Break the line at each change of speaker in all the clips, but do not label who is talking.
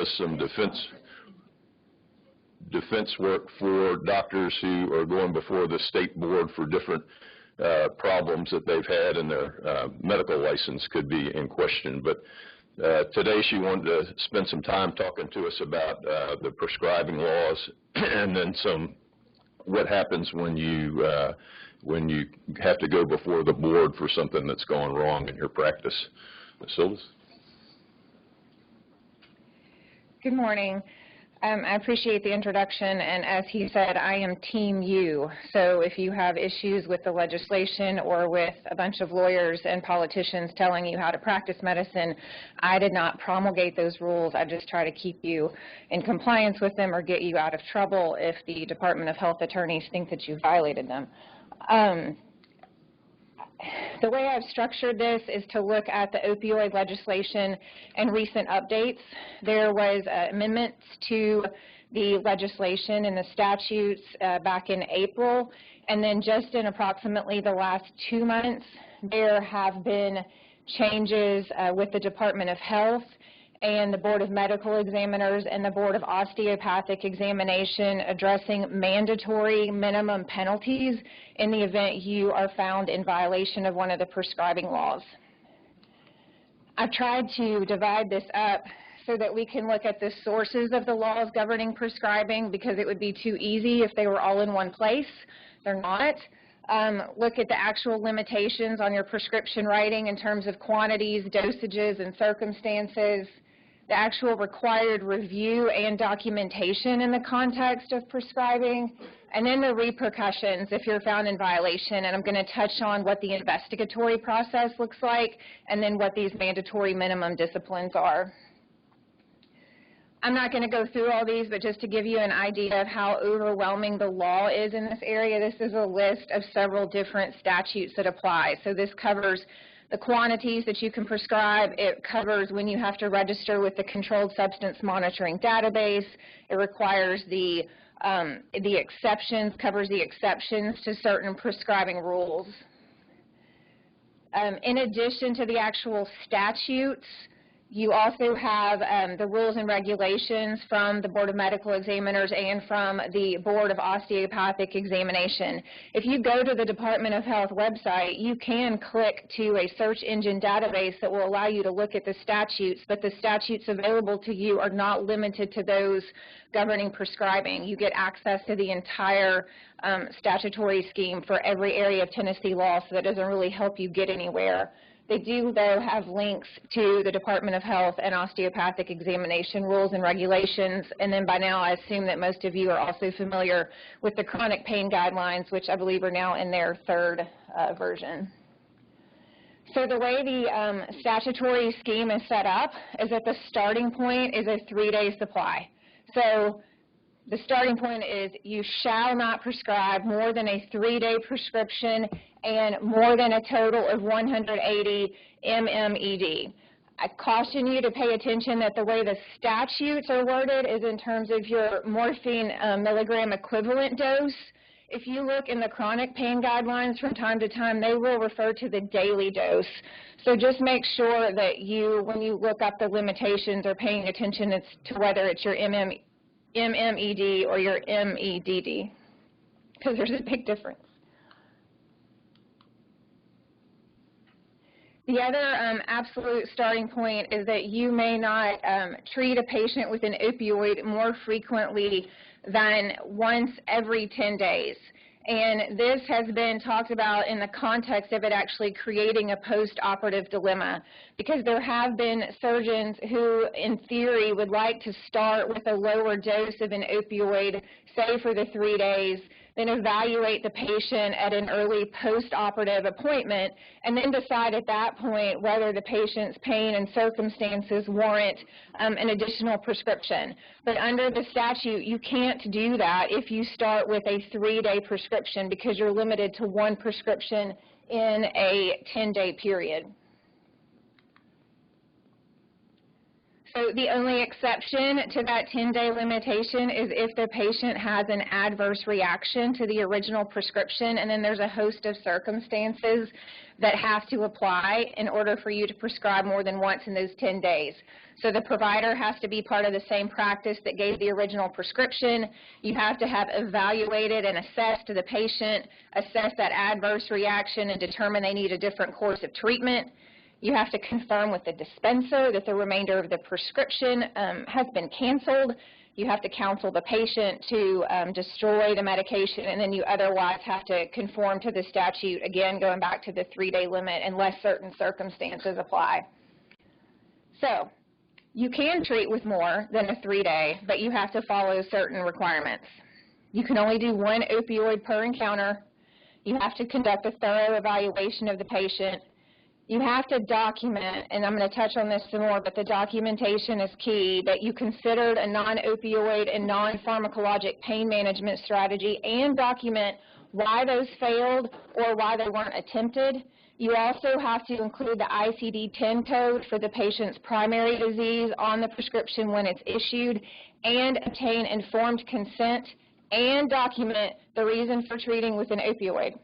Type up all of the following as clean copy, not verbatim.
does some defense work for doctors who are going before the state board for different problems that they've had, and their medical license could be in question. But today she wanted to spend some time talking to us about the prescribing laws and then what happens when you have to go before the board for something that's gone wrong in your practice. Ms. Silvas?
Good morning. I appreciate the introduction, and as he said, I am Team U. So if you have issues with the legislation or with a bunch of lawyers and politicians telling you how to practice medicine, I did not promulgate those rules. I just try to keep you in compliance with them or get you out of trouble if the Department of Health attorneys think that you violated them. The way I've structured this is to look at the opioid legislation and recent updates. There was amendments to the legislation and the statutes back in April, and then just in approximately the last 2 months, there have been changes with the Department of Health and the Board of Medical Examiners and the Board of Osteopathic Examination addressing mandatory minimum penalties in the event you are found in violation of one of the prescribing laws. I've tried to divide this up so that we can look at the sources of the laws governing prescribing, because it would be too easy if they were all in one place. They're not. Look at the actual limitations on your prescription writing in terms of quantities, dosages, and circumstances, the actual required review and documentation in the context of prescribing, and then the repercussions if you're found in violation. And I'm going to touch on what the investigatory process looks like and then what these mandatory minimum disciplines are. I'm not going to go through all these, but just to give you an idea of how overwhelming the law is in this area, this is a list of several different statutes that apply. So this covers the quantities that you can prescribe. It covers when you have to register with the Controlled Substance Monitoring Database. It requires the exceptions, covers the exceptions to certain prescribing rules. In addition to the actual statutes, you also have the rules and regulations from the Board of Medical Examiners and from the Board of Osteopathic Examination. If you go to the Department of Health website, you can click to a search engine database that will allow you to look at the statutes, but the statutes available to you are not limited to those governing prescribing. You get access to the entire statutory scheme for every area of Tennessee law, so that doesn't really help you get anywhere. They do, though, have links to the Department of Health and Osteopathic Examination rules and regulations, and then by now I assume that most of you are also familiar with the chronic pain guidelines, which I believe are now in their third version. So the way the statutory scheme is set up is that the starting point is a 3-day supply. So the starting point is you shall not prescribe more than a 3-day prescription and more than a total of 180 MMED. I caution you to pay attention that the way the statutes are worded is in terms of your morphine milligram equivalent dose. If you look in the chronic pain guidelines from time to time, they will refer to the daily dose. So just make sure that you, when you look up the limitations, are paying attention to whether it's your MMED or your MEDD, because there's a big difference. The other absolute starting point is that you may not treat a patient with an opioid more frequently than once every 10 days. And this has been talked about in the context of it actually creating a post-operative dilemma, because there have been surgeons who, in theory, would like to start with a lower dose of an opioid, say for the 3 days, then evaluate the patient at an early post-operative appointment, and then decide at that point whether the patient's pain and circumstances warrant an additional prescription. But under the statute, you can't do that if you start with a 3-day prescription, because you're limited to 1 prescription in a 10-day period. So the only exception to that 10-day limitation is if the patient has an adverse reaction to the original prescription, and then there's a host of circumstances that have to apply in order for you to prescribe more than once in those 10 days. So the provider has to be part of the same practice that gave the original prescription. You have to have evaluated and assessed the patient, assess that adverse reaction, and determine they need a different course of treatment. You have to confirm with the dispenser that the remainder of the prescription has been canceled. You have to counsel the patient to destroy the medication, and then you otherwise have to conform to the statute, again, going back to the 3-day limit unless certain circumstances apply. So you can treat with more than a 3-day, but you have to follow certain requirements. You can only do 1 opioid per encounter. You have to conduct a thorough evaluation of the patient. You have to document, and I'm going to touch on this some more, but the documentation is key, that you considered a non-opioid and non-pharmacologic pain management strategy and document why those failed or why they weren't attempted. You also have to include the ICD-10 code for the patient's primary disease on the prescription when it's issued, and obtain informed consent and document the reason for treating with an opioid.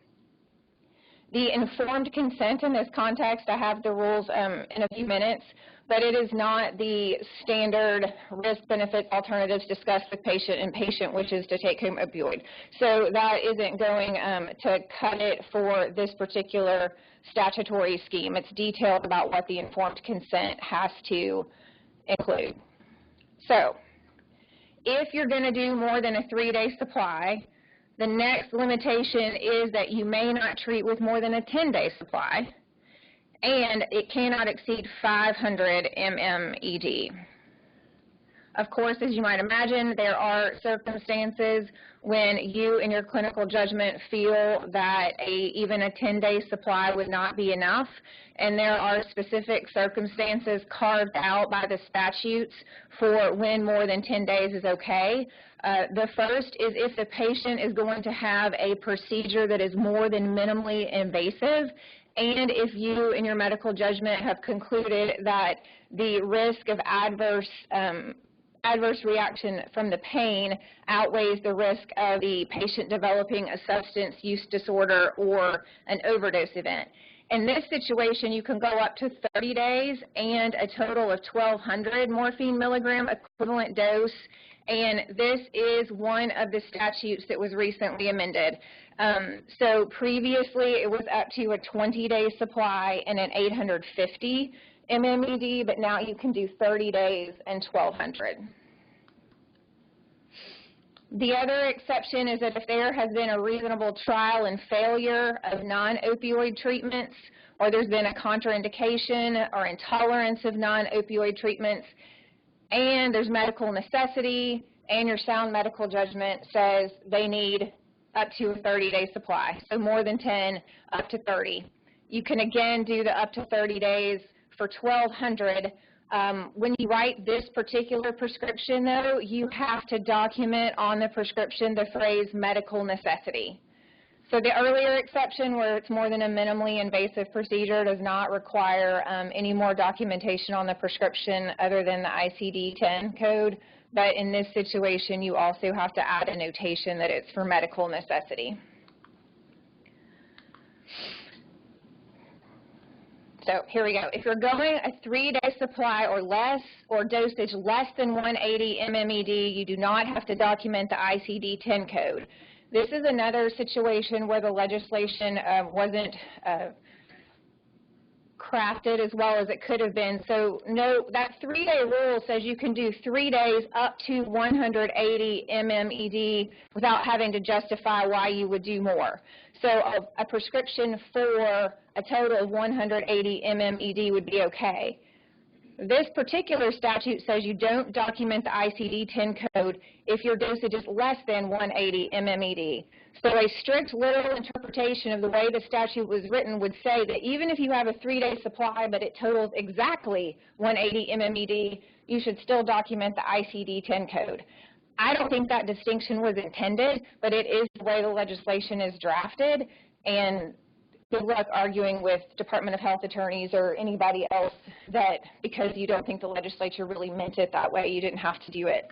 The informed consent in this context, I have the rules in a few minutes, but it is not the standard risk-benefit alternatives discussed with patient and patient, which is to take home opioid. So that isn't going to cut it for this particular statutory scheme. It's detailed about what the informed consent has to include. So if you're going to do more than a 3-day supply, the next limitation is that you may not treat with more than a 10-day supply, and it cannot exceed 500 mmED. Of course, as you might imagine, there are circumstances when you, in your clinical judgment, feel that even a 10-day supply would not be enough, and there are specific circumstances carved out by the statutes for when more than 10 days is okay. The first is if the patient is going to have a procedure that is more than minimally invasive, and if you, in your medical judgment, have concluded that the risk of adverse reaction from the pain outweighs the risk of the patient developing a substance use disorder or an overdose event. In this situation, you can go up to 30 days and a total of 1,200 morphine milligram equivalent dose, and this is one of the statutes that was recently amended. So previously, it was up to a 20-day supply and an 850 mmED, but now you can do 30 days and 1,200. The other exception is that if there has been a reasonable trial and failure of non-opioid treatments, or there's been a contraindication or intolerance of non-opioid treatments, and there's medical necessity, and your sound medical judgment says they need up to a 30-day supply, so more than 10, up to 30. You can again do the up to 30 days for 1,200. When you write this particular prescription, though, you have to document on the prescription the phrase medical necessity. So the earlier exception, where it's more than a minimally invasive procedure, does not require any more documentation on the prescription other than the ICD-10 code. But in this situation, you also have to add a notation that it's for medical necessity. So here we go. If you're going a 3-day supply or less, or dosage less than 180 mmED, you do not have to document the ICD-10 code. This is another situation where the legislation wasn't crafted as well as it could have been. So no, that 3-day rule says you can do 3 days up to 180 mmED without having to justify why you would do more. So a prescription for a total of 180 mmED would be okay. This particular statute says you don't document the ICD-10 code if your dosage is less than 180 mmED. So a strict literal interpretation of the way the statute was written would say that even if you have a 3-day supply but it totals exactly 180 mmED, you should still document the ICD-10 code. I don't think that distinction was intended, but it is the way the legislation is drafted, and good luck arguing with Department of Health attorneys or anybody else that because you don't think the legislature really meant it that way, you didn't have to do it.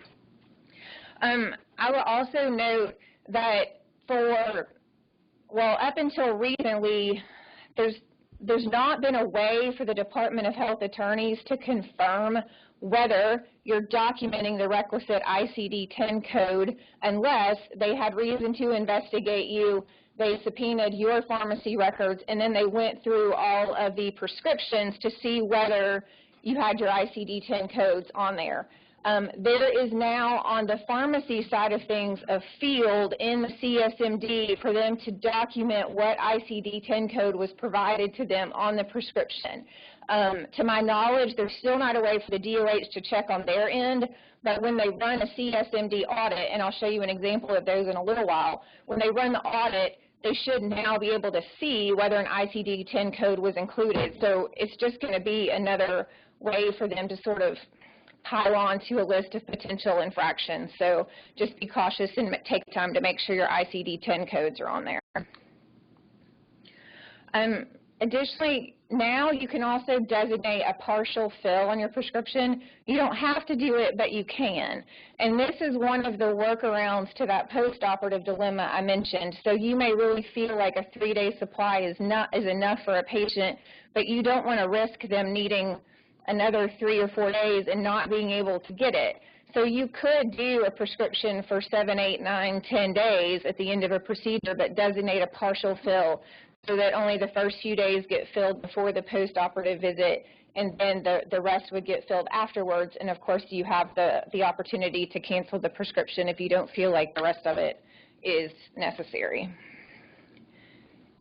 I will also note that up until recently, there's not been a way for the Department of Health attorneys to confirm whether you're documenting the requisite ICD-10 code unless they had reason to investigate you, they subpoenaed your pharmacy records, and then they went through all of the prescriptions to see whether you had your ICD-10 codes on there. There is now, on the pharmacy side of things, a field in the CSMD for them to document what ICD-10 code was provided to them on the prescription. To my knowledge, there's still not a way for the DOH to check on their end, but when they run a CSMD audit, and I'll show you an example of those in a little while, when they run the audit, they should now be able to see whether an ICD-10 code was included. So it's just going to be another way for them to sort of pile on to a list of potential infractions. So just be cautious and take time to make sure your ICD-10 codes are on there. Additionally, now you can also designate a partial fill on your prescription. You don't have to do it, but you can. And this is one of the workarounds to that post-operative dilemma I mentioned. So you may really feel like a 3-day supply is enough for a patient, but you don't want to risk them needing another 3 or 4 days and not being able to get it. So you could do a prescription for 7, 8, 9, 10 days at the end of a procedure, but designate a partial fill so that only the first few days get filled before the post-operative visit, and then the rest would get filled afterwards. And of course, you have the opportunity to cancel the prescription if you don't feel like the rest of it is necessary.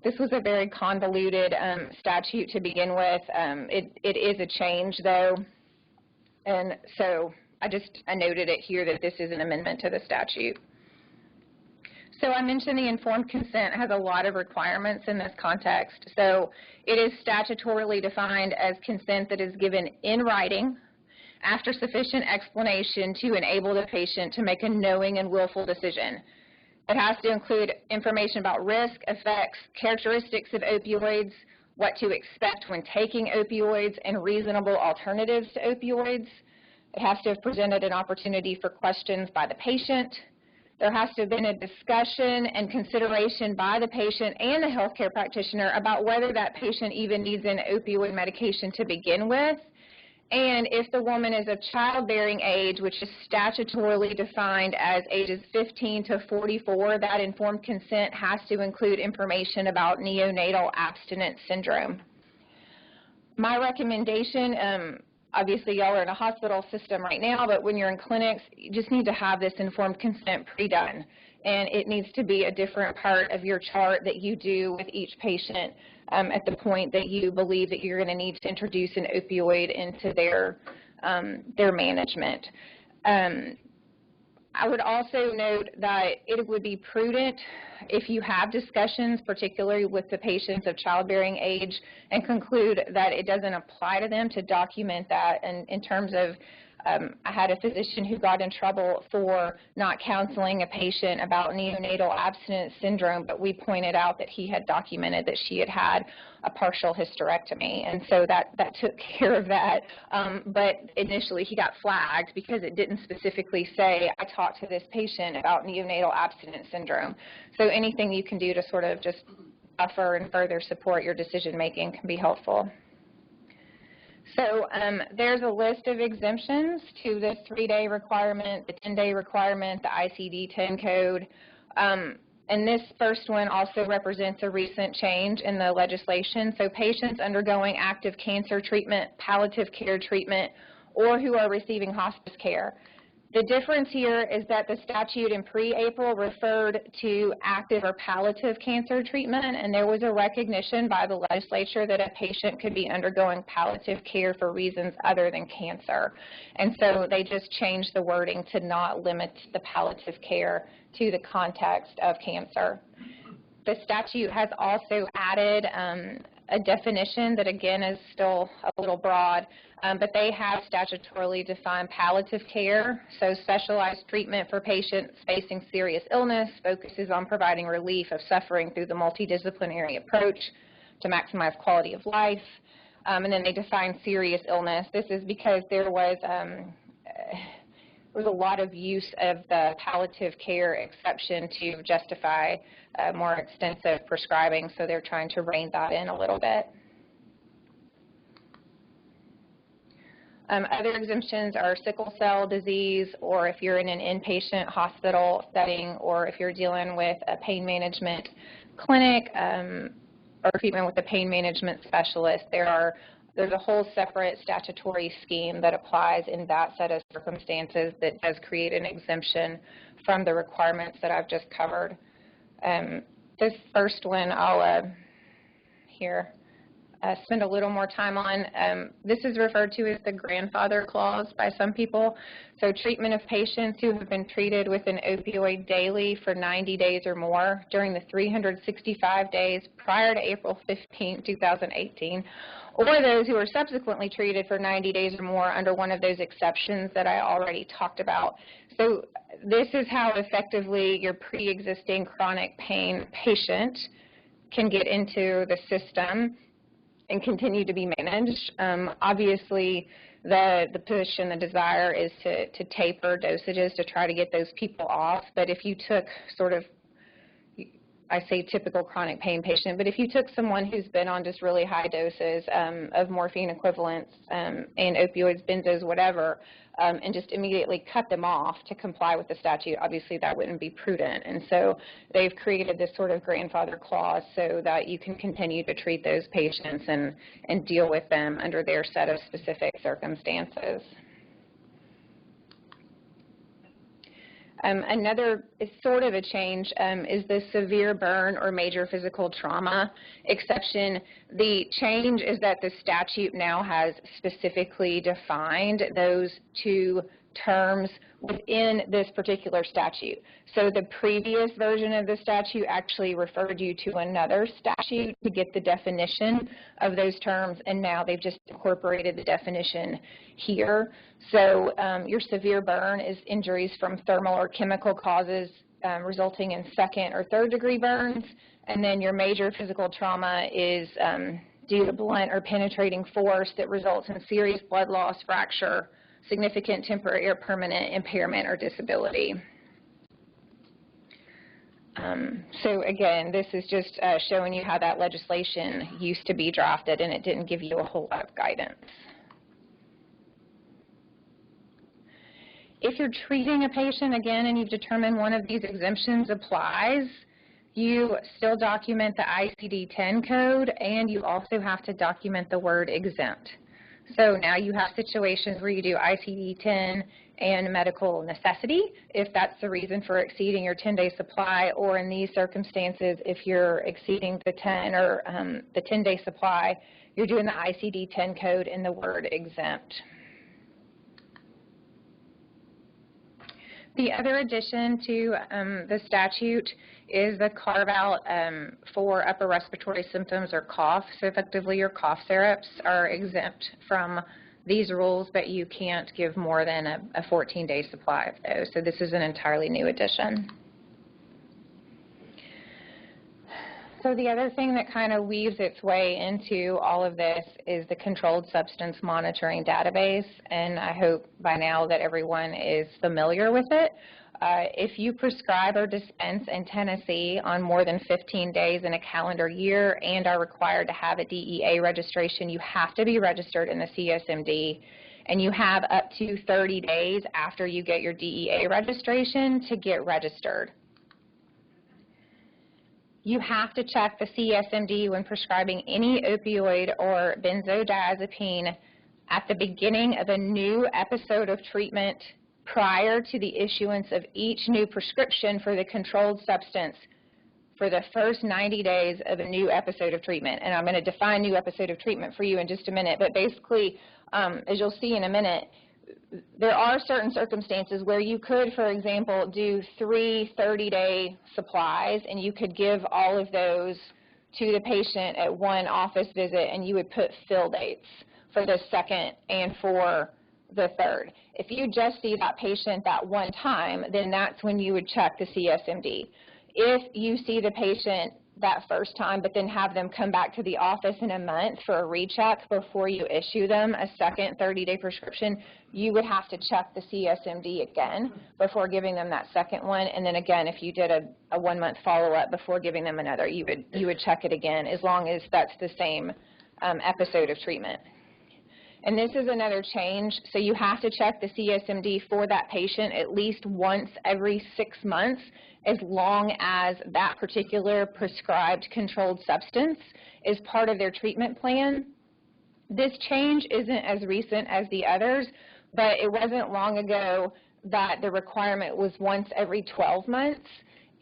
This was a very convoluted statute to begin with. It is a change, though, and so I noted it here that this is an amendment to the statute. So I mentioned the informed consent has a lot of requirements in this context. So it is statutorily defined as consent that is given in writing after sufficient explanation to enable the patient to make a knowing and willful decision. It has to include information about risk, effects, characteristics of opioids, what to expect when taking opioids, and reasonable alternatives to opioids. It has to have presented an opportunity for questions by the patient. There has to have been a discussion and consideration by the patient and the healthcare practitioner about whether that patient even needs an opioid medication to begin with. And if the woman is of childbearing age, which is statutorily defined as ages 15 to 44, that informed consent has to include information about neonatal abstinence syndrome. My recommendation, obviously y'all are in a hospital system right now, but when you're in clinics, you just need to have this informed consent pre-done. And it needs to be a different part of your chart that you do with each patient at the point that you believe that you're going to need to introduce an opioid into their management. I would also note that it would be prudent if you have discussions, particularly with the patients of childbearing age, and conclude that it doesn't apply to them, to document that. And in terms of, I had a physician who got in trouble for not counseling a patient about neonatal abstinence syndrome, but we pointed out that he had documented that she had had a partial hysterectomy, and so that took care of that. But initially he got flagged because it didn't specifically say, I talked to this patient about neonatal abstinence syndrome. So anything you can do to sort of just buffer and further support your decision-making can be helpful. So there's a list of exemptions to the 3-day requirement, the 10-day requirement, the ICD-10 code. And this first one also represents a recent change in the legislation. So patients undergoing active cancer treatment, palliative care treatment, or who are receiving hospice care. The difference here is that the statute in pre-April referred to active or palliative cancer treatment, and there was a recognition by the legislature that a patient could be undergoing palliative care for reasons other than cancer. And so they just changed the wording to not limit the palliative care to the context of cancer. The statute has also added a definition that, again, is still a little broad, but they have statutorily defined palliative care, so specialized treatment for patients facing serious illness, focuses on providing relief of suffering through the multidisciplinary approach. to maximize quality of life. And then they define serious illness. This is because there was a lot of use of the palliative care exception to justify more extensive prescribing, so they're trying to rein that in a little bit. Other exemptions are sickle cell disease, or if you're in an inpatient hospital setting, or if you're dealing with a pain management clinic or treatment with a pain management specialist. There's a whole separate statutory scheme that applies in that set of circumstances that does create an exemption from the requirements that I've just covered. This first one I'll spend a little more time on. This is referred to as the grandfather clause by some people. So treatment of patients who have been treated with an opioid daily for 90 days or more during the 365 days prior to April 15, 2018, or those who are subsequently treated for 90 days or more under one of those exceptions that I already talked about. So this is how effectively your pre-existing chronic pain patient can get into the system and continue to be managed. Obviously, the push and the desire is to taper dosages to try to get those people off, but if you took sort of, I say typical chronic pain patient, but if you took someone who's been on just really high doses of morphine equivalents and opioids, benzos, whatever, and just immediately cut them off to comply with the statute, obviously that wouldn't be prudent. And so they've created this sort of grandfather clause so that you can continue to treat those patients and deal with them under their set of specific circumstances. Another sort of a change is the severe burn or major physical trauma exception. The change is that the statute now has specifically defined those two terms within this particular statute. So the previous version of the statute actually referred you to another statute to get the definition of those terms, and now they've just incorporated the definition here. So your severe burn is injuries from thermal or chemical causes resulting in second or third degree burns, and then your major physical trauma is due to blunt or penetrating force that results in serious blood loss, fracture, significant temporary or permanent impairment or disability. So again, this is just showing you how that legislation used to be drafted, and it didn't give you a whole lot of guidance. If you're treating a patient, again, and you've determined one of these exemptions applies, you still document the ICD-10 code, and you also have to document the word exempt. So now you have situations where you do ICD-10 and medical necessity, if that's the reason for exceeding your 10-day supply, or in these circumstances, if you're exceeding the 10 or the 10-day supply, you're doing the ICD-10 code and the word exempt. The other addition to the statute is the carve-out for upper respiratory symptoms or cough. So effectively, your cough syrups are exempt from these rules, but you can't give more than a 14-day supply of those. So this is an entirely new addition. So the other thing that kind of weaves its way into all of this is the controlled substance monitoring database, and I hope by now that everyone is familiar with it. If you prescribe or dispense in Tennessee on more than 15 days in a calendar year and are required to have a DEA registration, you have to be registered in the CSMD, and you have up to 30 days after you get your DEA registration to get registered. You have to check the CSMD when prescribing any opioid or benzodiazepine at the beginning of a new episode of treatment prior to the issuance of each new prescription for the controlled substance for the first 90 days of a new episode of treatment. And I'm going to define new episode of treatment for you in just a minute, but basically, as you'll see in a minute, there are certain circumstances where you could, for example, do 3 30-day supplies, and you could give all of those to the patient at one office visit, and you would put fill dates for the second and for the third. If you just see that patient that one time, then that's when you would check the CSMD. If you see the patient that first time, but then have them come back to the office in a month for a recheck before you issue them a second 30-day prescription, you would have to check the CSMD again before giving them that second one. And then again, if you did a 1-month follow-up before giving them another, you would check it again, as long as that's the same episode of treatment. And this is another change, so you have to check the CSMD for that patient at least once every 6 months, as long as that particular prescribed controlled substance is part of their treatment plan. This change isn't as recent as the others, but it wasn't long ago that the requirement was once every 12 months.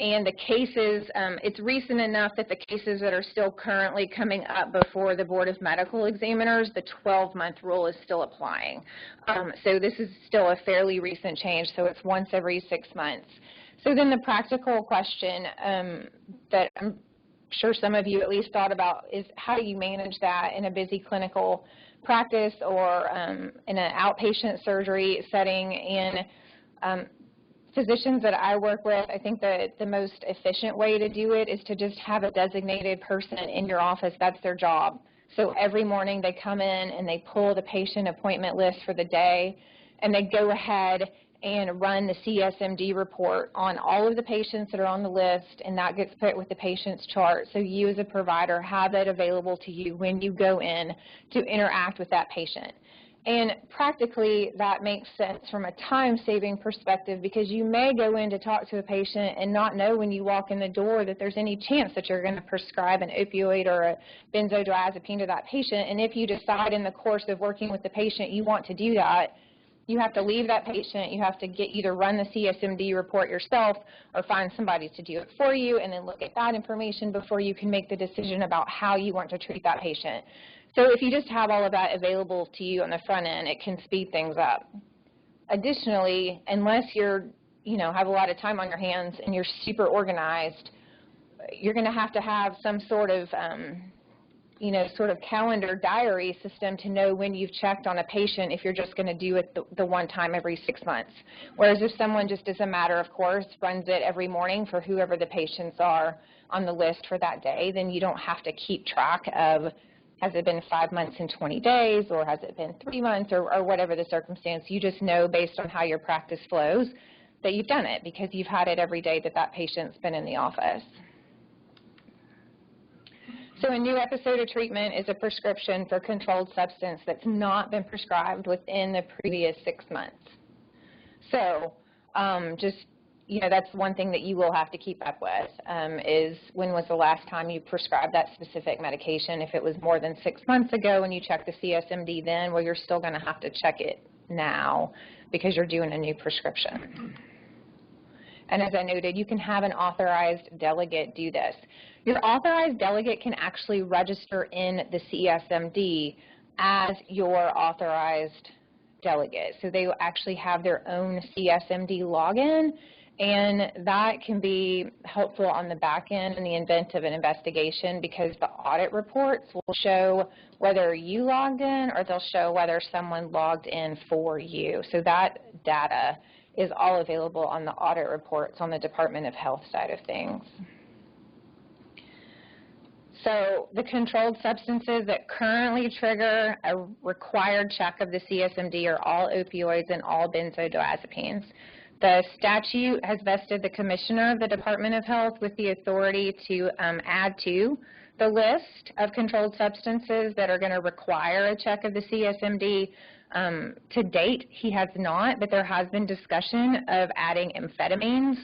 And the cases, it's recent enough that the cases that are still currently coming up before the Board of Medical Examiners, the 12-month rule is still applying. So this is still a fairly recent change, so it's once every 6 months. So then the practical question that I'm sure some of you at least thought about is, how do you manage that in a busy clinical practice or in an outpatient surgery setting? And physicians that I work with, I think that the most efficient way to do it is to just have a designated person in your office. That's their job. So every morning they come in and they pull the patient appointment list for the day, and they go ahead and run the CSMD report on all of the patients that are on the list, and that gets put with the patient's chart. So you as a provider have that available to you when you go in to interact with that patient. And practically, that makes sense from a time-saving perspective, because you may go in to talk to a patient and not know when you walk in the door that there's any chance that you're going to prescribe an opioid or a benzodiazepine to that patient. And if you decide in the course of working with the patient you want to do that, you have to leave that patient. You have to either run the CSMD report yourself or find somebody to do it for you, and then look at that information before you can make the decision about how you want to treat that patient. So if you just have all of that available to you on the front end, it can speed things up. Additionally, unless you're, have a lot of time on your hands and you're super organized, you're going to have some sort of, sort of calendar diary system to know when you've checked on a patient if you're just going to do it the one time every 6 months. Whereas if someone just as a matter of course runs it every morning for whoever the patients are on the list for that day, then you don't have to keep track of, has it been 5 months and 20 days, or has it been 3 months, or whatever the circumstance. You just know based on how your practice flows that you've done it because you've had it every day that patient's been in the office. So a new episode of treatment is a prescription for controlled substance that's not been prescribed within the previous 6 months. So that's one thing that you will have to keep up with, is when was the last time you prescribed that specific medication. If it was more than 6 months ago and you checked the CSMD then, well, you're still going to have to check it now because you're doing a new prescription. And as I noted, you can have an authorized delegate do this. Your authorized delegate can actually register in the CSMD as your authorized delegate. So they will actually have their own CSMD login, and that can be helpful on the back end in the event of an investigation, because the audit reports will show whether you logged in or they'll show whether someone logged in for you. So that data is all available on the audit reports on the Department of Health side of things. So the controlled substances that currently trigger a required check of the CSMD are all opioids and all benzodiazepines. The statute has vested the Commissioner of the Department of Health with the authority to add to the list of controlled substances that are going to require a check of the CSMD. To date, he has not, but there has been discussion of adding amphetamines.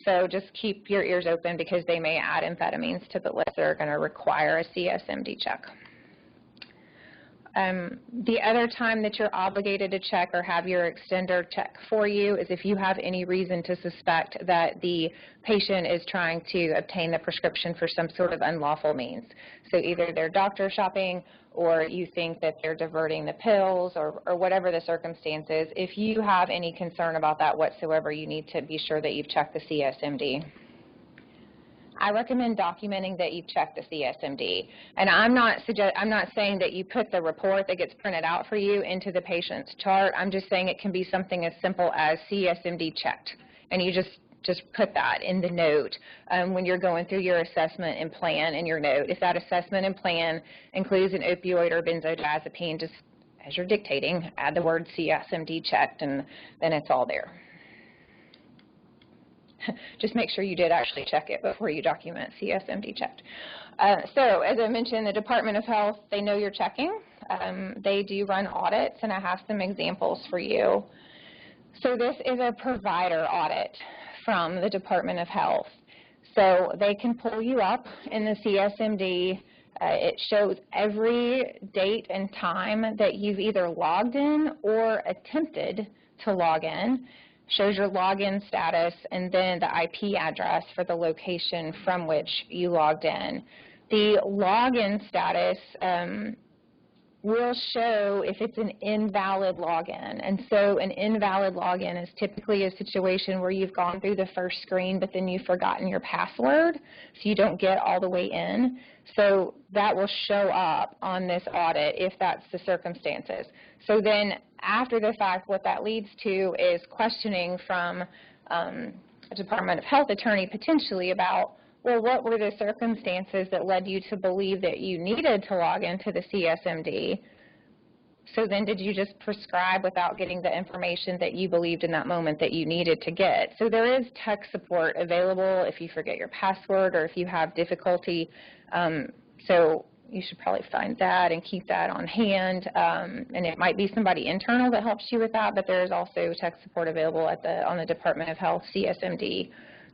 So just keep your ears open, because they may add amphetamines to the list that are going to require a CSMD check. The other time that you're obligated to check or have your extender check for you is if you have any reason to suspect that the patient is trying to obtain the prescription for some sort of unlawful means. So either they're doctor shopping, or you think that they're diverting the pills, or whatever the circumstance is. If you have any concern about that whatsoever, you need to be sure that you've checked the CSMD. I recommend documenting that you've checked the CSMD. And I'm not saying that you put the report that gets printed out for you into the patient's chart. I'm just saying it can be something as simple as CSMD checked. And you just just put that in the note when you're going through your assessment and plan in your note. If that assessment and plan includes an opioid or benzodiazepine, just as you're dictating, add the word CSMD checked, and then it's all there. Just make sure you did actually check it before you document CSMD checked. So as I mentioned, the Department of Health, they know you're checking. They do run audits, and I have some examples for you. So this is a provider audit from the Department of Health. So they can pull you up in the CSMD. It shows every date and time that you've either logged in or attempted to log in, shows your login status, and then the IP address for the location from which you logged in. The login status will show if it's an invalid login. And so an invalid login is typically a situation where you've gone through the first screen, but then you've forgotten your password, so you don't get all the way in. So that will show up on this audit if that's the circumstances. So then after the fact, what that leads to is questioning from a Department of Health attorney potentially about, well, what were the circumstances that led you to believe that you needed to log into the CSMD? So then did you just prescribe without getting the information that you believed in that moment that you needed to get? So there is tech support available if you forget your password or if you have difficulty. So you should probably find that and keep that on hand. And it might be somebody internal that helps you with that, but there is also tech support available at on the Department of Health CSMD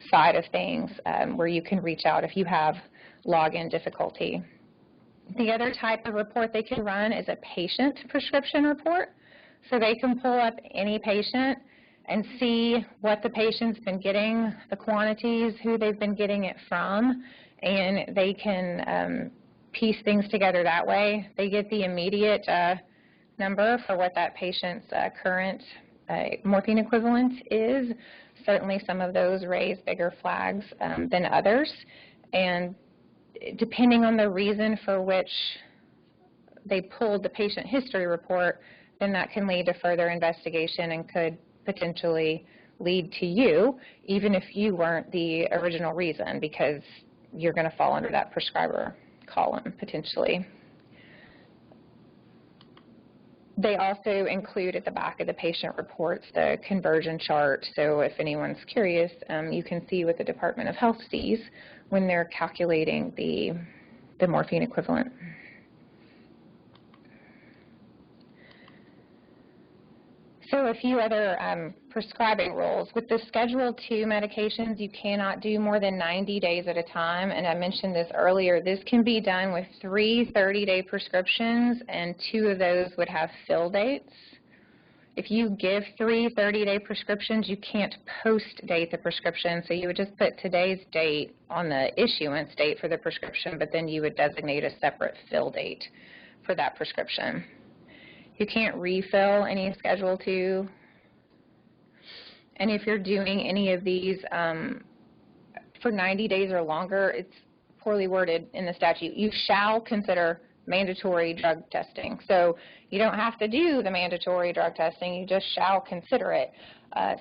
side of things where you can reach out if you have login difficulty. The other type of report they can run is a patient prescription report. So they can pull up any patient and see what the patient's been getting, the quantities, who they've been getting it from, and they can piece things together that way. They get the immediate number for what that patient's current morphine equivalent is. Certainly some of those raise bigger flags than others, and depending on the reason for which they pulled the patient history report, then that can lead to further investigation and could potentially lead to you, even if you weren't the original reason, because you're going to fall under that prescriber column potentially. They also include at the back of the patient reports the conversion chart, so if anyone's curious, you can see what the Department of Health sees when they're calculating the morphine equivalent. So a few other prescribing rules. With the Schedule II medications, you cannot do more than 90 days at a time, and I mentioned this earlier. This can be done with 3 30-day prescriptions, and 2 of those would have fill dates. If you give 3 30-day prescriptions, you can't post-date the prescription, so you would just put today's date on the issuance date for the prescription, but then you would designate a separate fill date for that prescription. You can't refill any Schedule II. And if you're doing any of these for 90 days or longer, it's poorly worded in the statute. You shall consider mandatory drug testing. So you don't have to do the mandatory drug testing, you just shall consider it.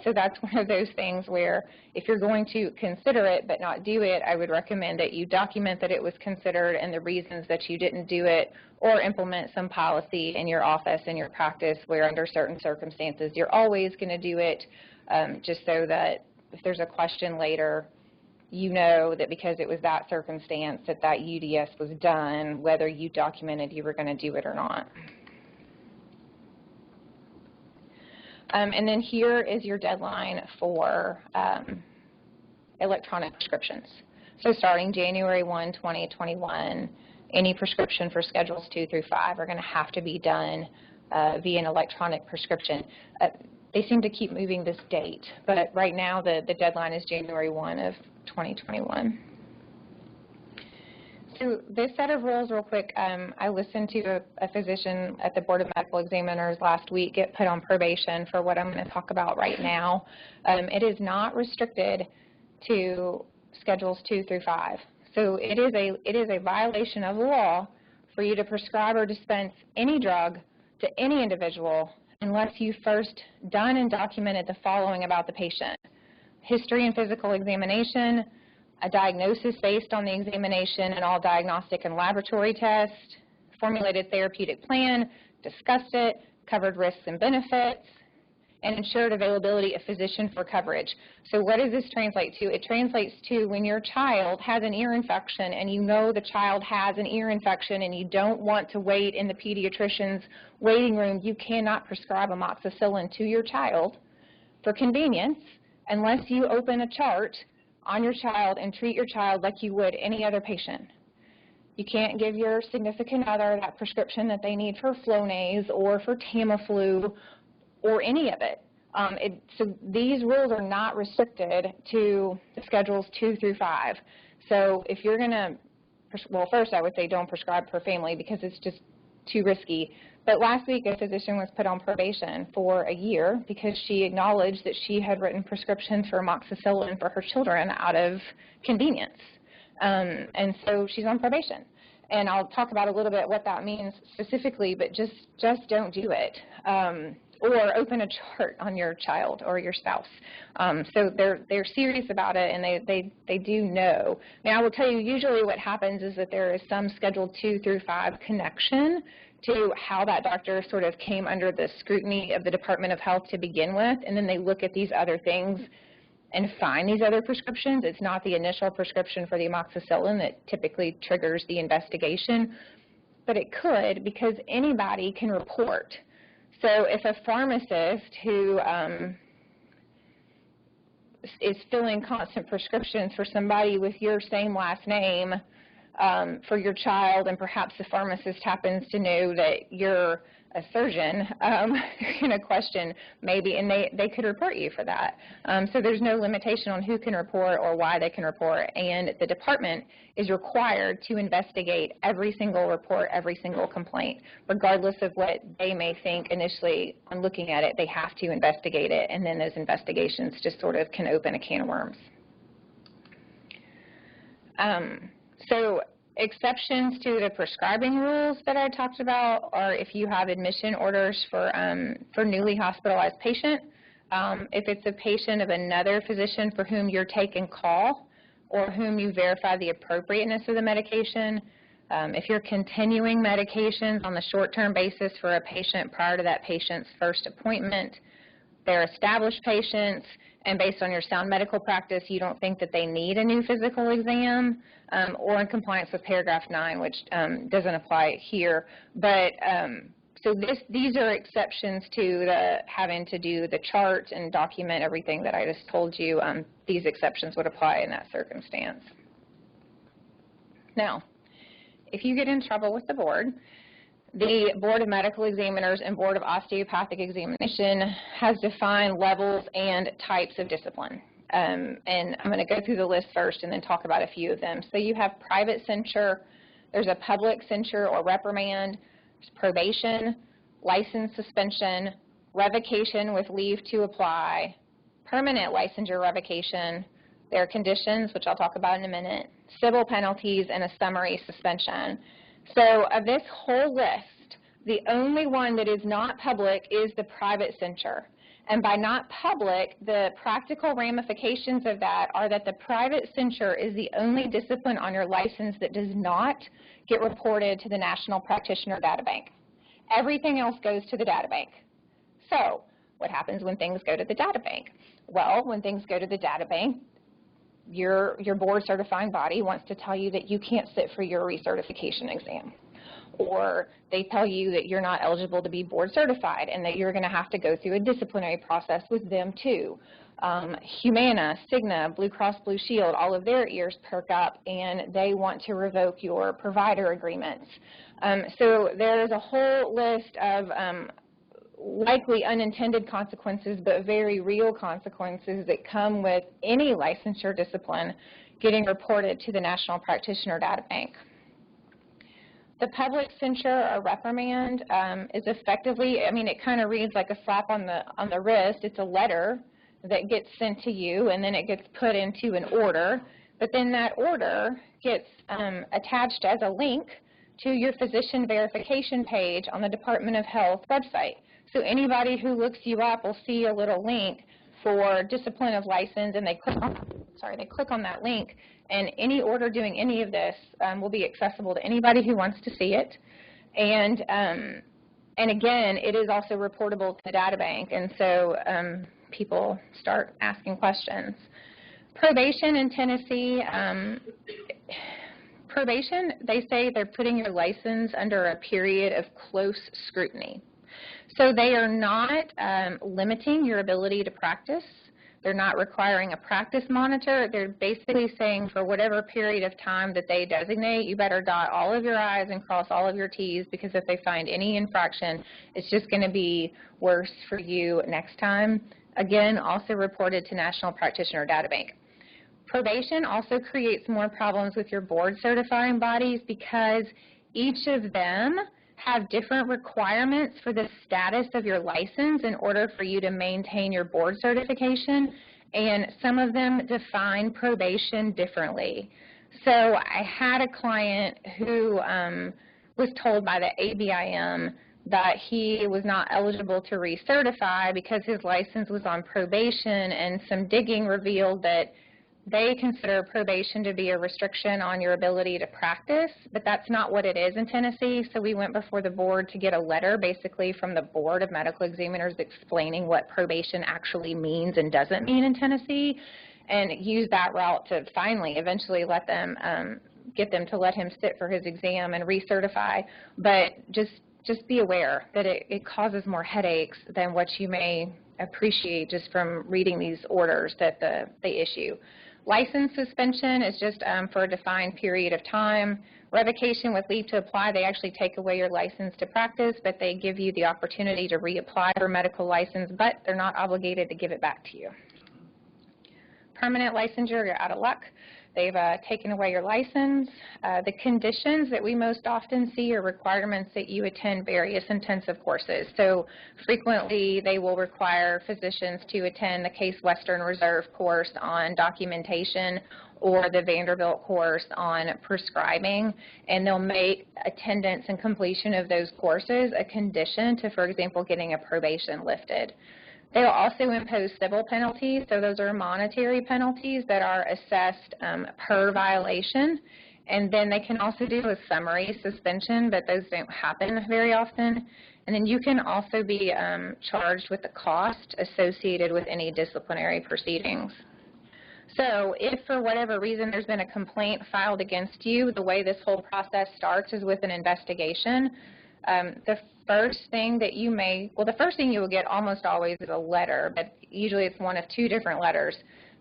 So that's one of those things where if you're going to consider it but not do it, I would recommend that you document that it was considered and the reasons that you didn't do it, or implement some policy in your office and your practice where under certain circumstances you're always going to do it, just so that if there's a question later, you know that because it was that circumstance that that UDS was done, whether you documented you were going to do it or not. And then here is your deadline for electronic prescriptions. So starting January 1, 2021, any prescription for Schedules 2 through 5 are going to have to be done via an electronic prescription. They seem to keep moving this date, but right now the deadline is January 1 of 2021. So this set of rules, real quick, I listened to a physician at the Board of Medical Examiners last week get put on probation for what I'm going to talk about right now. It is not restricted to Schedules 2 through 5. So it is a violation of the law for you to prescribe or dispense any drug to any individual unless you first done and documented the following about the patient. history and physical examination, a diagnosis based on the examination and all diagnostic and laboratory tests, formulated therapeutic plan, discussed it, covered risks and benefits, and ensured availability of physician for coverage. So what does this translate to? It translates to when your child has an ear infection and you know the child has an ear infection and you don't want to wait in the pediatrician's waiting room, you cannot prescribe amoxicillin to your child for convenience unless you open a chart on your child and treat your child like you would any other patient. You can't give your significant other that prescription that they need for Flonase or for Tamiflu or any of it. So these rules are not restricted to the Schedules 2 through 5. So if you're going to, well, first I would say don't prescribe per family because it's just too risky. But last week a physician was put on probation for a year because she acknowledged that she had written prescriptions for amoxicillin for her children out of convenience. And so she's on probation. And I'll talk about a little bit what that means specifically, but just don't do it. Or open a chart on your child or your spouse. So they're serious about it, and they do know. Now, I will tell you, usually what happens is that there is some Schedule 2 through 5 connection to how that doctor sort of came under the scrutiny of the Department of Health to begin with, and then they look at these other things and find these other prescriptions. It's not the initial prescription for the amoxicillin that typically triggers the investigation, but it could because anybody can report. So if a pharmacist who is filling constant prescriptions for somebody with your same last name for your child, and perhaps the pharmacist happens to know that you're a surgeon, they're going to question maybe, and they could report you for that. So there's no limitation on who can report or why they can report, and the department is required to investigate every single report, every single complaint, regardless of what they may think initially on looking at it. They have to investigate it, and then those investigations just sort of can open a can of worms. So exceptions to the prescribing rules that I talked about are if you have admission orders for newly hospitalized patient, if it's a patient of another physician for whom you're taking call or whom you verify the appropriateness of the medication, if you're continuing medications on the short-term basis for a patient prior to that patient's first appointment, they're established patients, and based on your sound medical practice, you don't think that they need a new physical exam, or in compliance with paragraph 9, which doesn't apply here. But so these are exceptions to the having to do the chart and document everything that I just told you. These exceptions would apply in that circumstance. Now, if you get in trouble with the board, the Board of Medical Examiners and Board of Osteopathic Examination has defined levels and types of discipline. And I'm going to go through the list first and then talk about a few of them. So you have private censure, there's a public censure or reprimand, there's probation, license suspension, revocation with leave to apply, permanent licensure revocation, there are conditions, which I'll talk about in a minute, civil penalties, and a summary suspension. So of this whole list, the only one that is not public is the private censure. And by not public, the practical ramifications of that are that the private censure is the only discipline on your license that does not get reported to the National Practitioner Data Bank. Everything else goes to the data bank. So what happens when things go to the data bank? Well, when things go to the data bank, your board certifying body wants to tell you that you can't sit for your recertification exam, or they tell you that you're not eligible to be board certified and that you're going to have to go through a disciplinary process with them too. Humana, Cigna, Blue Cross Blue Shield, all of their ears perk up and they want to revoke your provider agreements. So there's a whole list of likely unintended consequences, but very real consequences that come with any licensure discipline getting reported to the National Practitioner Data Bank. The public censure or reprimand is effectively, I mean, it kind of reads like a slap on the wrist. It's a letter that gets sent to you, and then it gets put into an order, but then that order gets attached as a link to your physician verification page on the Department of Health website. So anybody who looks you up will see a little link for discipline of license, and they click on that link, and any order doing any of this will be accessible to anybody who wants to see it. And again, it is also reportable to the data bank, and so people start asking questions. Probation in Tennessee, probation, they say they're putting your license under a period of close scrutiny. So they are not limiting your ability to practice. They're not requiring a practice monitor. They're basically saying for whatever period of time that they designate, you better dot all of your I's and cross all of your T's, because if they find any infraction, it's just going to be worse for you next time. Again, also reported to National Practitioner Data Bank. Probation also creates more problems with your board certifying bodies, because each of them have different requirements for the status of your license in order for you to maintain your board certification, and some of them define probation differently. So I had a client who was told by the ABIM that he was not eligible to recertify because his license was on probation, and some digging revealed that they consider probation to be a restriction on your ability to practice, but that's not what it is in Tennessee. So we went before the board to get a letter basically from the Board of Medical Examiners explaining what probation actually means and doesn't mean in Tennessee, and use that route to finally eventually let them get them to let him sit for his exam and recertify. But just be aware that it causes more headaches than what you may appreciate just from reading these orders that they issue. License suspension is just for a defined period of time. Revocation with leave to apply, they actually take away your license to practice, but they give you the opportunity to reapply for a medical license, but they're not obligated to give it back to you. Permanent licensure, you're out of luck. They've taken away your license. The conditions that we most often see are requirements that you attend various intensive courses. So frequently they will require physicians to attend the Case Western Reserve course on documentation or the Vanderbilt course on prescribing, and they'll make attendance and completion of those courses a condition to, for example, getting a probation lifted. They will also impose civil penalties, so those are monetary penalties that are assessed per violation, and then they can also do a summary suspension, but those don't happen very often. And then you can also be charged with the cost associated with any disciplinary proceedings. So if for whatever reason there's been a complaint filed against you, the way this whole process starts is with an investigation. The first thing you will get almost always is a letter, but usually it's one of two different letters.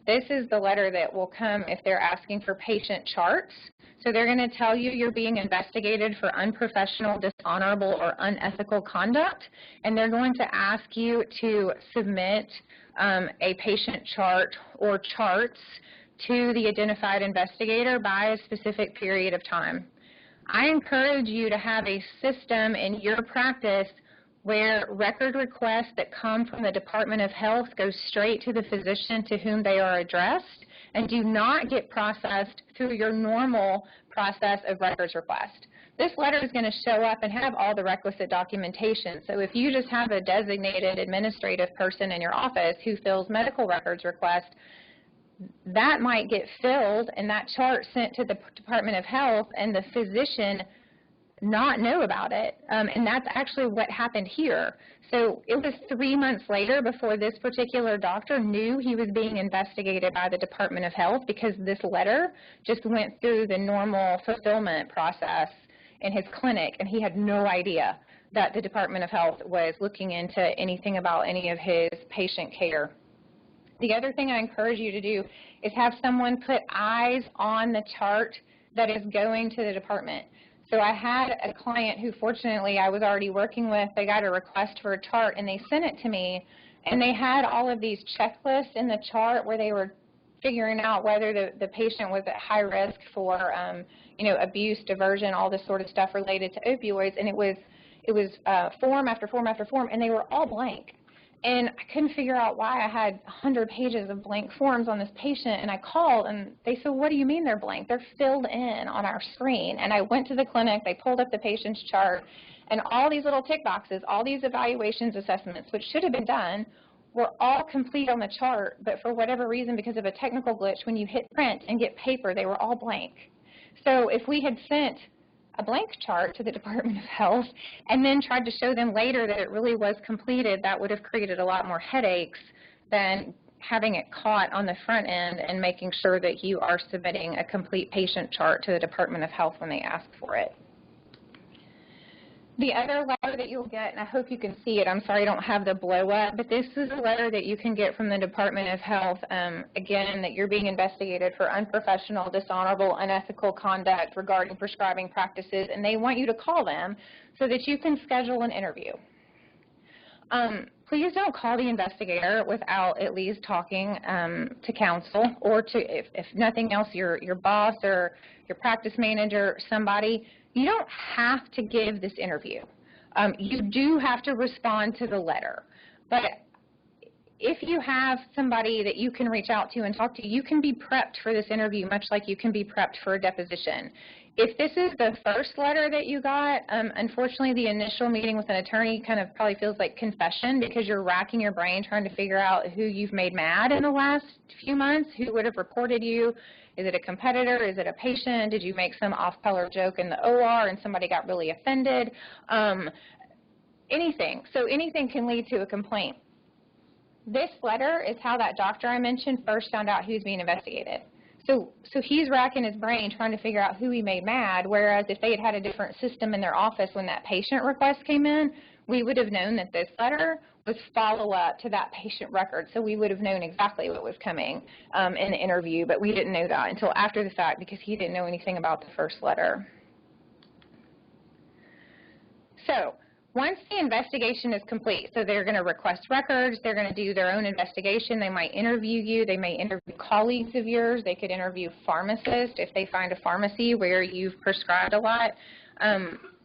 This is the letter that will come if they're asking for patient charts. So they're going to tell you you're being investigated for unprofessional, dishonorable, or unethical conduct, and they're going to ask you to submit a patient chart or charts to the identified investigator by a specific period of time. I encourage you to have a system in your practice where record requests that come from the Department of Health go straight to the physician to whom they are addressed and do not get processed through your normal process of records request. This letter is going to show up and have all the requisite documentation. So if you just have a designated administrative person in your office who fills medical records requests, that might get filled and that chart sent to the Department of Health and the physician not know about it. And that's actually what happened here. So it was 3 months later before this particular doctor knew he was being investigated by the Department of Health, because this letter just went through the normal fulfillment process in his clinic, and he had no idea that the Department of Health was looking into anything about any of his patient care. The other thing I encourage you to do is have someone put eyes on the chart that is going to the department. So I had a client who, fortunately, I was already working with. They got a request for a chart, and they sent it to me, and they had all of these checklists in the chart where they were figuring out whether the patient was at high risk for, abuse, diversion, all this sort of stuff related to opioids, and it was form after form after form, and they were all blank. And I couldn't figure out why I had 100 pages of blank forms on this patient, and I called, and they said, what do you mean they're blank? They're filled in on our screen. And I went to the clinic, they pulled up the patient's chart, and all these little tick boxes, all these evaluations assessments, which should have been done, were all complete on the chart, but for whatever reason, because of a technical glitch, when you hit print and get paper, they were all blank. So if we had sent a blank chart to the Department of Health and then tried to show them later that it really was completed, that would have created a lot more headaches than having it caught on the front end and making sure that you are submitting a complete patient chart to the Department of Health when they ask for it. The other letter that you'll get, and I hope you can see it, I'm sorry I don't have the blow up, but this is a letter that you can get from the Department of Health, again, that you're being investigated for unprofessional, dishonorable, unethical conduct regarding prescribing practices, and they want you to call them so that you can schedule an interview. Please don't call the investigator without at least talking to counsel or to, if nothing else, your boss or your practice manager, somebody. You don't have to give this interview. You do have to respond to the letter. But if you have somebody that you can reach out to and talk to, you can be prepped for this interview much like you can be prepped for a deposition. If this is the first letter that you got, unfortunately the initial meeting with an attorney kind of probably feels like confession because you're racking your brain trying to figure out who you've made mad in the last few months, who would have reported you. Is it a competitor? Is it a patient? Did you make some off-color joke in the OR and somebody got really offended? Anything. So anything can lead to a complaint. This letter is how that doctor I mentioned first found out he was being investigated. So he's racking his brain trying to figure out who he made mad, whereas if they had had a different system in their office when that patient request came in, we would have known that this letter was follow-up to that patient record, so we would have known exactly what was coming in the interview, but we didn't know that until after the fact because he didn't know anything about the first letter. So once the investigation is complete, so they're going to request records, they're going to do their own investigation, they might interview you, they may interview colleagues of yours, they could interview pharmacists if they find a pharmacy where you've prescribed a lot.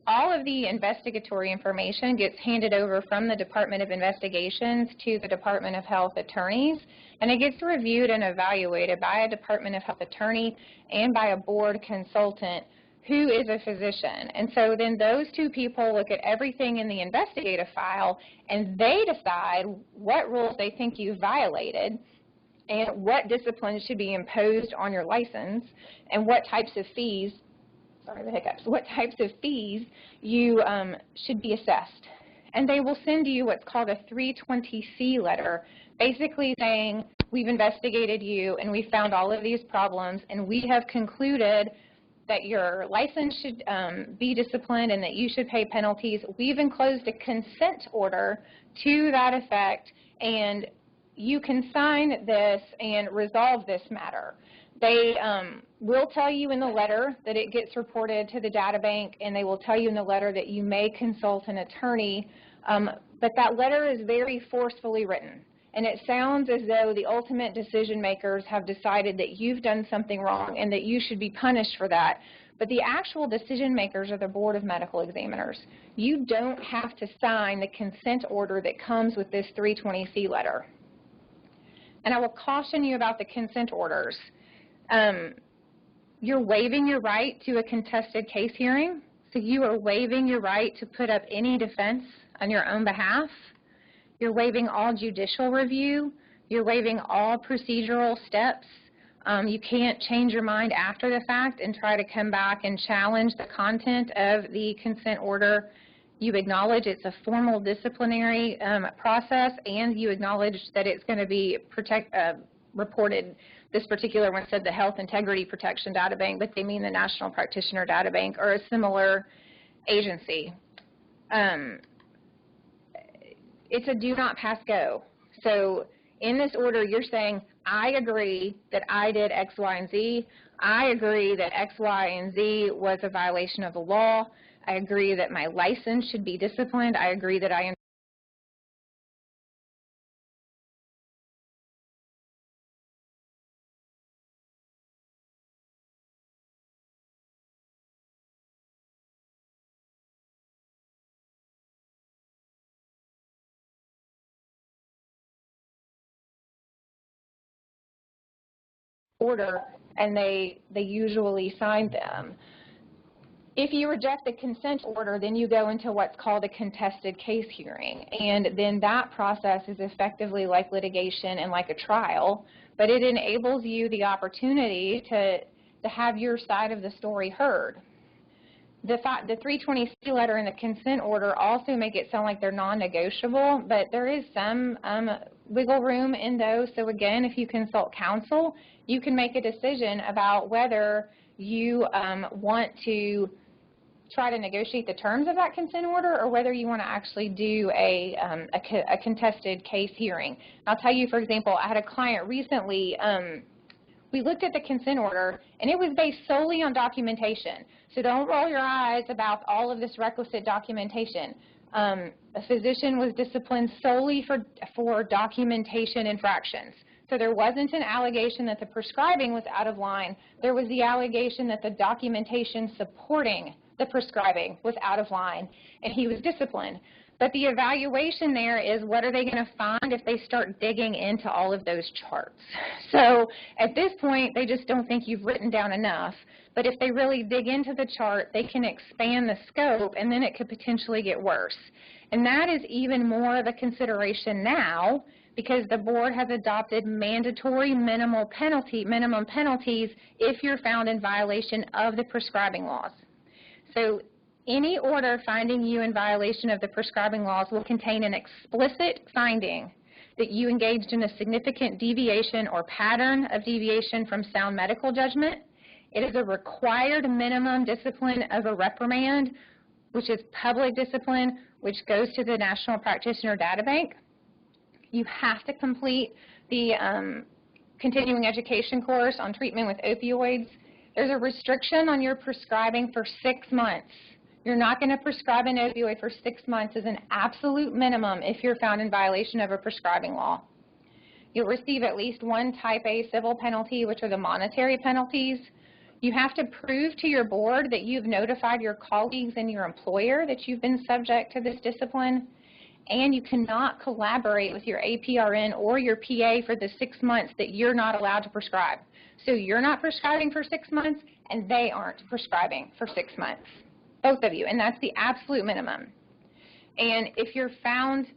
All of the investigatory information gets handed over from the Department of Investigations to the Department of Health attorneys, and it gets reviewed and evaluated by a Department of Health attorney and by a board consultant who is a physician. And so then those two people look at everything in the investigative file, and they decide what rules they think you violated and what discipline should be imposed on your license and what types of fees what types of fees you should be assessed. And they will send you what's called a 320C letter, basically saying, we've investigated you and we found all of these problems and we have concluded that your license should be disciplined and that you should pay penalties. We've enclosed a consent order to that effect, and you can sign this and resolve this matter. They will tell you in the letter that it gets reported to the data bank, and they will tell you in the letter that you may consult an attorney, but that letter is very forcefully written. And it sounds as though the ultimate decision makers have decided that you've done something wrong and that you should be punished for that. But the actual decision makers are the Board of Medical Examiners. You don't have to sign the consent order that comes with this 320C letter. And I will caution you about the consent orders. You're waiving your right to a contested case hearing, so you are waiving your right to put up any defense on your own behalf. You're waiving all judicial review. You're waiving all procedural steps. You can't change your mind after the fact and try to come back and challenge the content of the consent order. You acknowledge it's a formal disciplinary process, and you acknowledge that it's going to be reported. This particular one said the Health Integrity Protection Data Bank, but they mean the National Practitioner Data Bank or a similar agency. It's a do not pass go. So in this order, you're saying, I agree that I did X, Y, and Z. I agree that X, Y, and Z was a violation of the law. I agree that my license should be disciplined. I agree that I order, and they usually sign them. If you reject the consent order, then you go into what's called a contested case hearing, and then that process is effectively like litigation and like a trial, but it enables you the opportunity to have your side of the story heard. The 320C letter and the consent order also make it sound like they're non-negotiable, but there is some wiggle room in those. So again, if you consult counsel, you can make a decision about whether you want to try to negotiate the terms of that consent order or whether you want to actually do a contested case hearing. I'll tell you, for example, I had a client recently, we looked at the consent order, and it was based solely on documentation. So don't roll your eyes about all of this requisite documentation. A physician was disciplined solely for documentation infractions. So there wasn't an allegation that the prescribing was out of line. There was the allegation that the documentation supporting the prescribing was out of line, and he was disciplined. But the evaluation there is, what are they going to find if they start digging into all of those charts? So at this point, they just don't think you've written down enough. But if they really dig into the chart, they can expand the scope, and then it could potentially get worse. And that is even more of a consideration now, because the board has adopted mandatory minimum penalties if you're found in violation of the prescribing laws. So any order finding you in violation of the prescribing laws will contain an explicit finding that you engaged in a significant deviation or pattern of deviation from sound medical judgment. It is a required minimum discipline of a reprimand, which is public discipline, which goes to the National Practitioner Data Bank. You have to complete the continuing education course on treatment with opioids. There's a restriction on your prescribing for 6 months. You're not going to prescribe an opioid for 6 months as an absolute minimum if you're found in violation of a prescribing law. You'll receive at least one type A civil penalty, which are the monetary penalties. You have to prove to your board that you've notified your colleagues and your employer that you've been subject to this discipline, and you cannot collaborate with your APRN or your PA for the 6 months that you're not allowed to prescribe. So you're not prescribing for 6 months, and they aren't prescribing for 6 months, both of you, and that's the absolute minimum. And if you're found,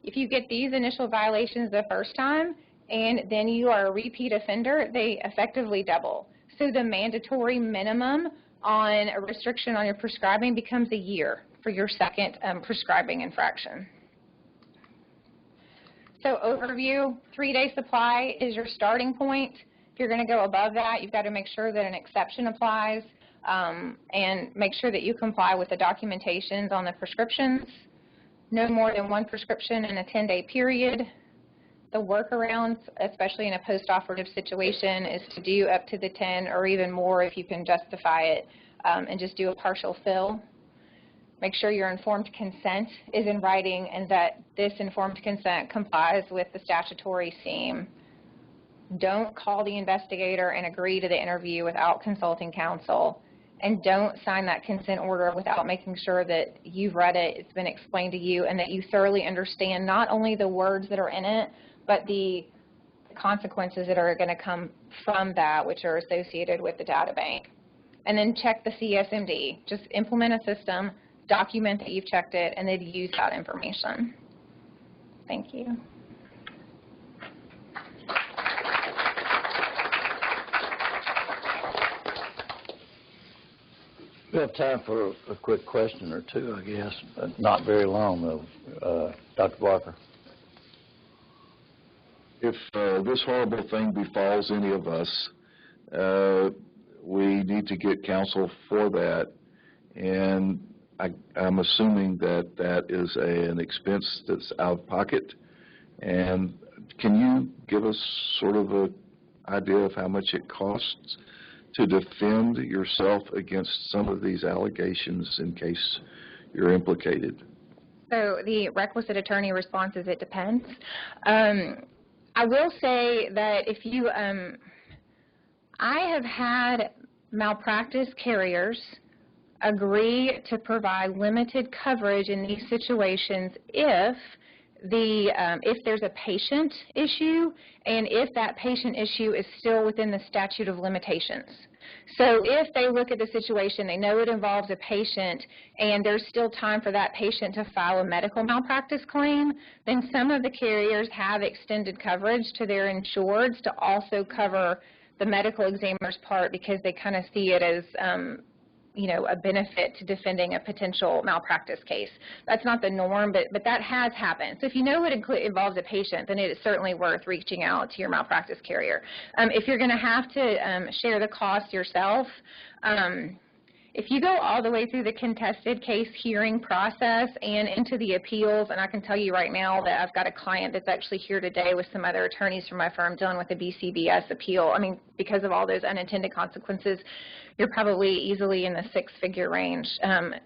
if you get these initial violations the first time, and then you are a repeat offender, they effectively double. So the mandatory minimum on a restriction on your prescribing becomes a year for your second prescribing infraction. So overview, 3-day supply is your starting point. If you're going to go above that, you've got to make sure that an exception applies and make sure that you comply with the documentations on the prescriptions. No more than one prescription in a 10-day period. The workarounds, especially in a post-operative situation, is to do up to the 10 or even more if you can justify it, and just do a partial fill. Make sure your informed consent is in writing and that this informed consent complies with the statutory scheme. Don't call the investigator and agree to the interview without consulting counsel. And don't sign that consent order without making sure that you've read it, it's been explained to you, and that you thoroughly understand not only the words that are in it, but the consequences that are going to come from that, which are associated with the data bank. And then check the CSMD. Just implement a system, document that you've checked it, and then use that information. Thank you.
We have time for a quick question or two, I guess, but not very long, though. Dr. Barker.
If this horrible thing befalls any of us, we need to get counsel for that, and I'm assuming that that is an expense that's out of pocket. And can you give us sort of an idea of how much it costs to defend yourself against some of these allegations in case you're implicated?
So the requisite attorney response is it depends. I will say that if you, I have had malpractice carriers agree to provide limited coverage in these situations if if there's a patient issue and if that patient issue is still within the statute of limitations. So if they look at the situation, they know it involves a patient, and there's still time for that patient to file a medical malpractice claim, then some of the carriers have extended coverage to their insureds to also cover the medical examiner's part, because they kind of see it as a benefit to defending a potential malpractice case. That's not the norm, but that has happened. So if you know it involves a patient, then it is certainly worth reaching out to your malpractice carrier. If you're going to have to share the cost yourself, if you go all the way through the contested case hearing process and into the appeals, and I can tell you right now that I've got a client that's actually here today with some other attorneys from my firm dealing with a BCBS appeal. I mean, because of all those unintended consequences, you're probably easily in the six-figure range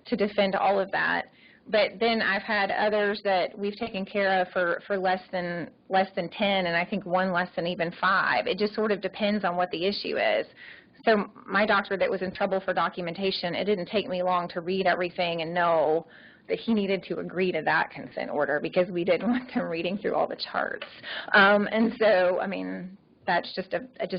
to defend all of that. But then I've had others that we've taken care of for less than 10, and I think one less than even 5. It just sort of depends on what the issue is. So my doctor that was in trouble for documentation, it didn't take me long to read everything and know that he needed to agree to that consent order, because we didn't want them reading through all the charts. And so, I mean, that's just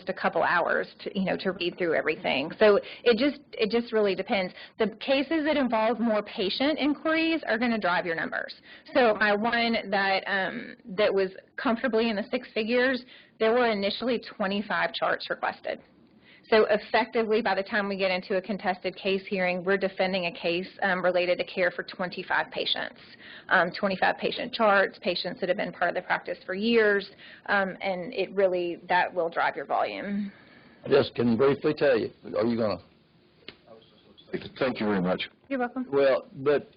a couple hours to read through everything. So it just really depends. The cases that involve more patient inquiries are going to drive your numbers. So my one that was comfortably in the 6 figures, there were initially 25 charts requested. So effectively, by the time we get into a contested case hearing, we're defending a case related to care for 25 patients, 25 patient charts, patients that have been part of the practice for years, and that will drive your volume.
I just can briefly tell you, are you going to?
Thank you very much.
You're welcome.
Well, but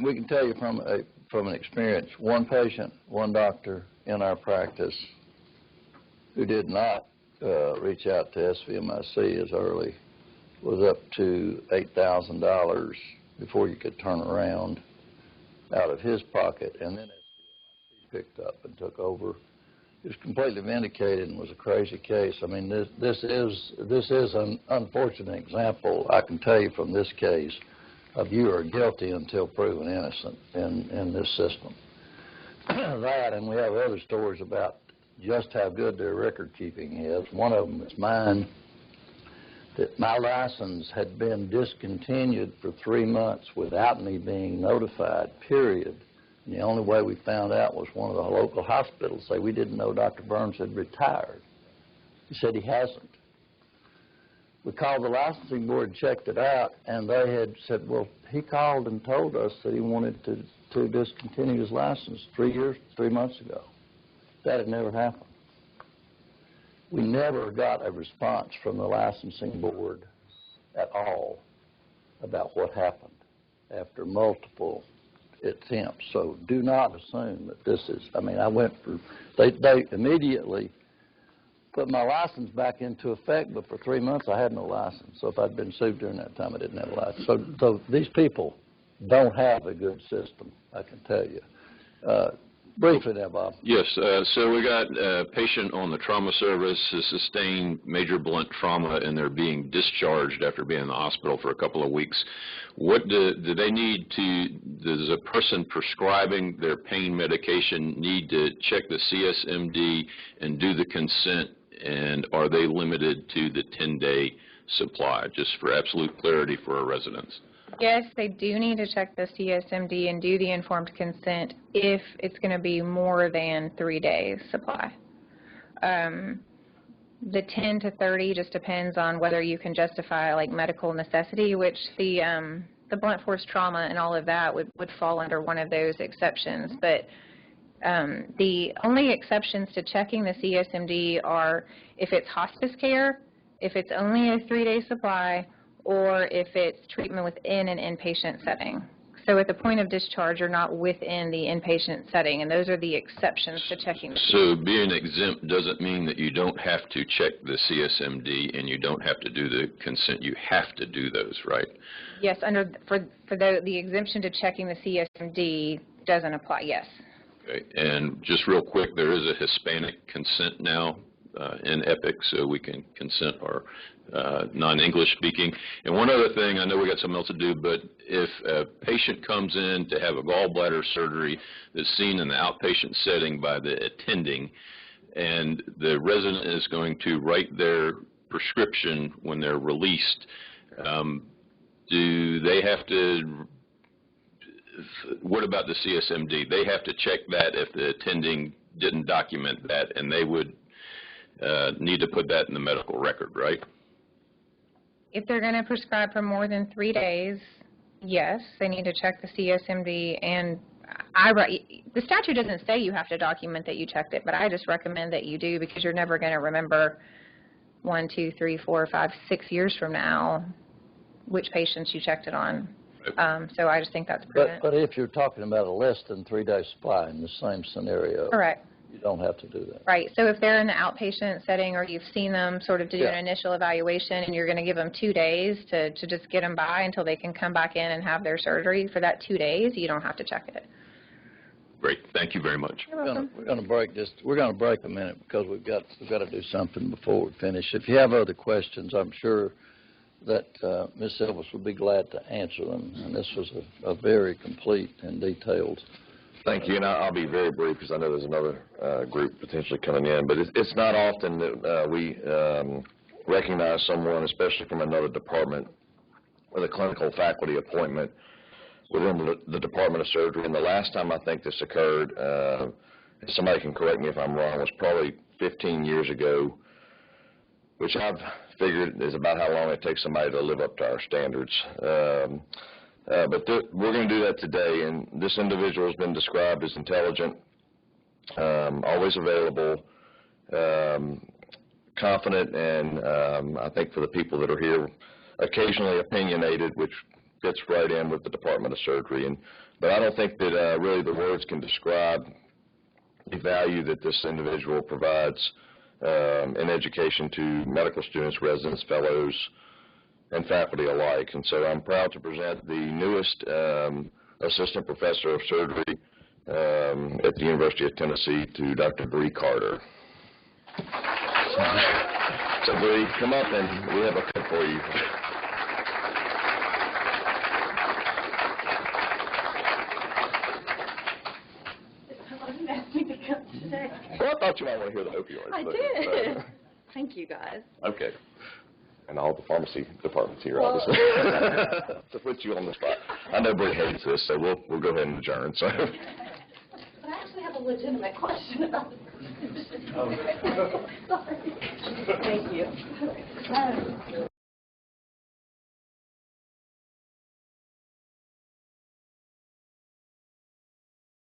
we can tell you from an experience, one patient, one doctor in our practice who did not reach out to SVMIC as early was up to $8,000 before you could turn around out of his pocket, and then SVMIC picked up and took over. It was completely vindicated and was a crazy case. I mean, this is an unfortunate example, I can tell you from this case, of you are guilty until proven innocent in this system. That, and we have other stories about just how good their record keeping is. One of them is mine, that my license had been discontinued for 3 months without me being notified, period. And the only way we found out was one of the local hospitals say, we didn't know Dr. Burns had retired. He said he hasn't. We called the licensing board and checked it out, and they had said, well, he called and told us that he wanted to discontinue his license 3 months ago. That had never happened. We never got a response from the licensing board at all about what happened after multiple attempts. So do not assume that this is, I mean, I went through, they immediately put my license back into effect, but for 3 months I had no license. So if I'd been sued during that time, I didn't have a license. So these people don't have a good system, I can tell you. Briefly there, Bob.
Yes, so we got a patient on the trauma service who sustained major blunt trauma, and they're being discharged after being in the hospital for a couple of weeks. What do they need to, does a person prescribing their pain medication need to check the CSMD and do the consent, and are they limited to the 10-day supply, just for absolute clarity for our residents?
Yes, they do need to check the CSMD and do the informed consent if it's going to be more than 3 days supply. The 10 to 30 just depends on whether you can justify like medical necessity, which the blunt force trauma and all of that would fall under one of those exceptions. But the only exceptions to checking the CSMD are if it's hospice care, if it's only a 3-day supply, or if it's treatment within an inpatient setting. So at the point of discharge, you're not within the inpatient setting, and those are the exceptions to checking the
So being exempt doesn't mean that you don't have to check the CSMD and you don't have to do the consent. You have to do those, right?
Yes, for the exemption to checking the CSMD doesn't apply, yes.
Okay, and just real quick, there is a Hispanic consent now in Epic so we can consent our non-English speaking. And one other thing, I know we got something else to do, but if a patient comes in to have a gallbladder surgery that's seen in the outpatient setting by the attending, and the resident is going to write their prescription when they're released, do they have to, what about the CSMD? They have to check that if the attending didn't document that, and they would need to put that in the medical record, right?
If they're going to prescribe for more than 3 days, yes, they need to check the CSMD, and the statute doesn't say you have to document that you checked it, but I just recommend that you do, because you're never going to remember 1, 2, 3, 4, 5, 6 years from now which patients you checked it on. So I just think that's prudent.
But if you're talking about a less than 3-day supply in the same scenario,
correct,
you don't have to do that.
Right. So if they're in the outpatient setting, or you've seen them sort of do an initial evaluation, and you're going to give them 2 days to just get them by until they can come back in and have their surgery, for that 2 days, you don't have to check it.
Great. Thank you very much.
You're welcome.
We're going to break this. We're going to break a minute because we've got to do something before we finish. If you have other questions, I'm sure that Ms. Elvis would be glad to answer them. And this was a very complete and detailed.
Thank you, and I'll be very brief because I know there's another group potentially coming in. But it's not often that we recognize someone, especially from another department, with a clinical faculty appointment within the Department of Surgery. And the last time I think this occurred, somebody can correct me if I'm wrong, was probably 15 years ago, which I've figured is about how long it takes somebody to live up to our standards. But we're going to do that today, and this individual has been described as intelligent, always available, confident, and I think for the people that are here, occasionally opinionated, which fits right in with the Department of Surgery. But I don't think that really the words can describe the value that this individual provides in education to medical students, residents, fellows, and faculty alike. And so I'm proud to present the newest Assistant Professor of Surgery at the University of Tennessee, to Dr. Bree Carter. So Bree, come up and we have a clip for you. Well, I thought you might want to hear the opioids.
I did. Thank you, guys.
Okay. And all the pharmacy departments here, obviously, to put you on the spot. I know Bree hates this, so we'll go ahead and adjourn. So.
But I actually have a legitimate question about the Sorry. Thank you.